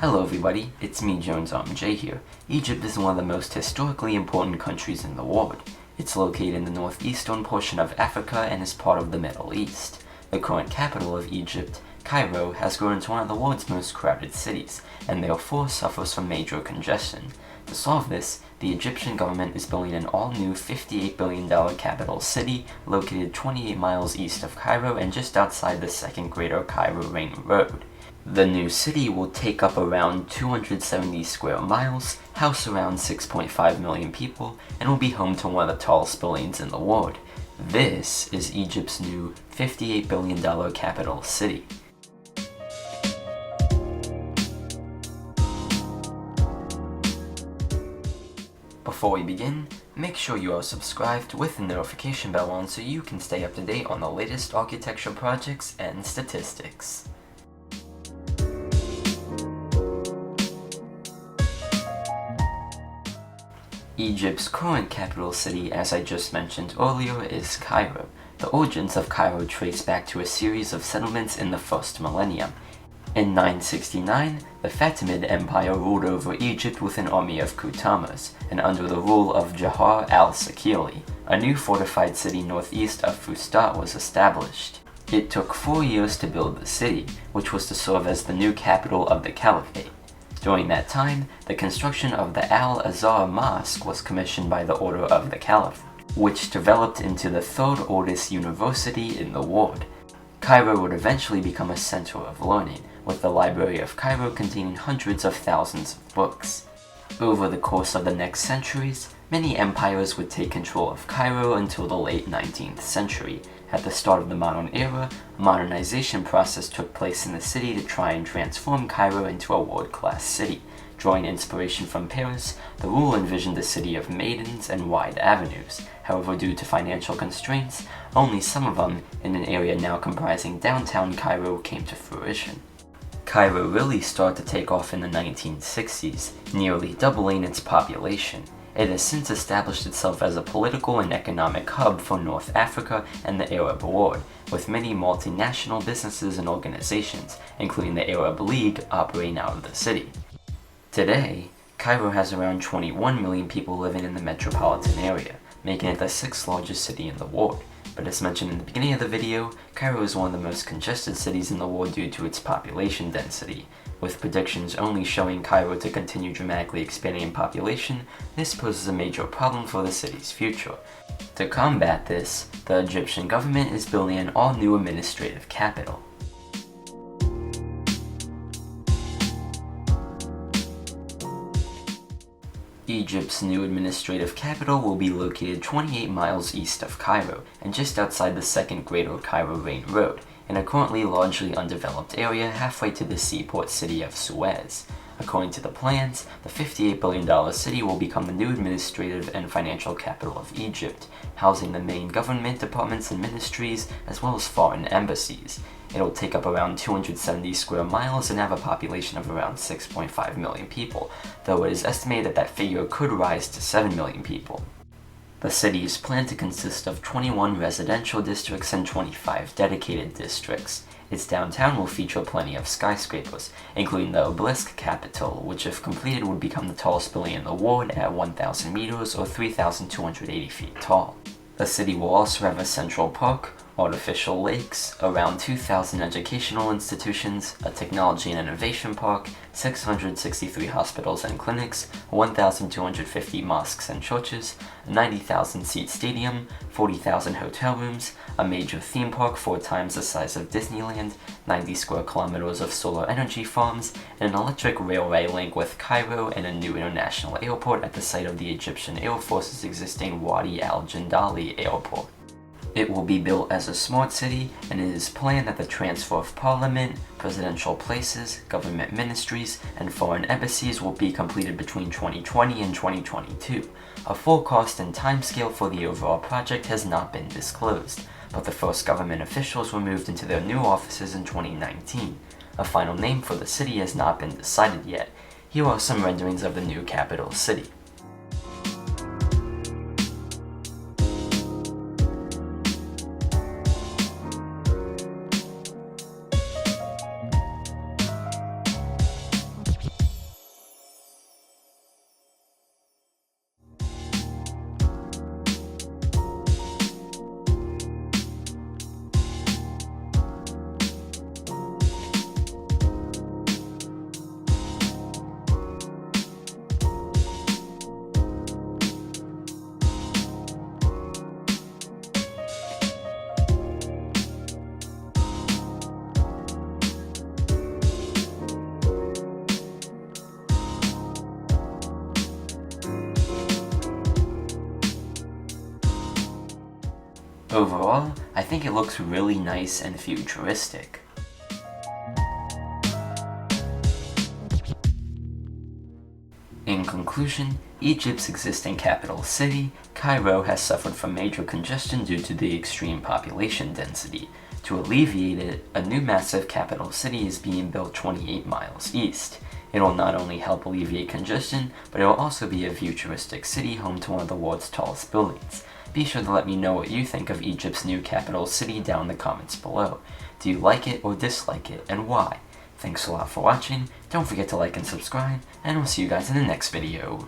Hello everybody, it's me Jones Jay here. Egypt is one of the most historically important countries in the world. It's located in the northeastern portion of Africa and is part of the Middle East. The current capital of Egypt, Cairo, has grown into one of the world's most crowded cities, and therefore suffers from major congestion. To solve this, the Egyptian government is building an all-new $58 billion capital city located 28 miles east of Cairo and just outside the second Greater Cairo Ring Road. The new city will take up around 270 square miles, house around 6.5 million people, and will be home to one of the tallest buildings in the world. This is Egypt's new $58 billion capital city. Before we begin, make sure you are subscribed with the notification bell on so you can stay up to date on the latest architecture projects and statistics. Egypt's current capital city, as I just mentioned earlier, is Cairo. The origins of Cairo trace back to a series of settlements in the first millennium. In 969, the Fatimid Empire ruled over Egypt with an army of Khutamas, and under the rule of Jahar al-Sakili, a new fortified city northeast of Fustat was established. It took 4 years to build the city, which was to serve as the new capital of the Caliphate. During that time, the construction of the Al-Azhar Mosque was commissioned by the Order of the Caliph, which developed into the third oldest university in the world. Cairo would eventually become a center of learning, with the Library of Cairo containing hundreds of thousands of books. Over the course of the next centuries, many empires would take control of Cairo until the late 19th century. At the start of the modern era, a modernization process took place in the city to try and transform Cairo into a world-class city. Drawing inspiration from Paris, the rule envisioned a city of maidens and wide avenues. However, due to financial constraints, only some of them, in an area now comprising downtown Cairo, came to fruition. Cairo really started to take off in the 1960s, nearly doubling its population. It has since established itself as a political and economic hub for North Africa and the Arab world, with many multinational businesses and organizations, including the Arab League, operating out of the city. Today, Cairo has around 21 million people living in the metropolitan area, making it the 6th largest city in the world. But as mentioned in the beginning of the video, Cairo is one of the most congested cities in the world due to its population density. With predictions only showing Cairo to continue dramatically expanding in population, this poses a major problem for the city's future. To combat this, the Egyptian government is building an all-new administrative capital. Egypt's new administrative capital will be located 28 miles east of Cairo and just outside the second Greater Cairo Ring Road, in a currently largely undeveloped area halfway to the seaport city of Suez. According to the plans, the $58 billion city will become the new administrative and financial capital of Egypt, housing the main government departments and ministries as well as foreign embassies. It'll take up around 270 square miles and have a population of around 6.5 million people, though it is estimated that that figure could rise to 7 million people. The city is planned to consist of 21 residential districts and 25 dedicated districts. Its downtown will feature plenty of skyscrapers, including the Obelisk Capitol, which if completed would become the tallest building in the world at 1,000 meters or 3,280 feet tall. The city will also have a central park, artificial lakes, around 2,000 educational institutions, a technology and innovation park, 663 hospitals and clinics, 1,250 mosques and churches, a 90,000-seat stadium, 40,000 hotel rooms, a major theme park 4 times the size of Disneyland, 90 square kilometers of solar energy farms, and an electric railway link with Cairo and a new international airport at the site of the Egyptian Air Force's existing Wadi al-Jindali airport. It will be built as a smart city, and it is planned that the transfer of parliament, presidential places, government ministries, and foreign embassies will be completed between 2020 and 2022. A full cost and timescale for the overall project has not been disclosed, but the first government officials were moved into their new offices in 2019. A final name for the city has not been decided yet. Here are some renderings of the new capital city. Overall, I think it looks really nice and futuristic. In conclusion, Egypt's existing capital city, Cairo, has suffered from major congestion due to the extreme population density. To alleviate it, a new massive capital city is being built 28 miles east. It will not only help alleviate congestion, but it will also be a futuristic city home to one of the world's tallest buildings. Be sure to let me know what you think of Egypt's new capital city down in the comments below. Do you like it or dislike it, and why? Thanks a lot for watching, don't forget to like and subscribe, and I'll see you guys in the next video.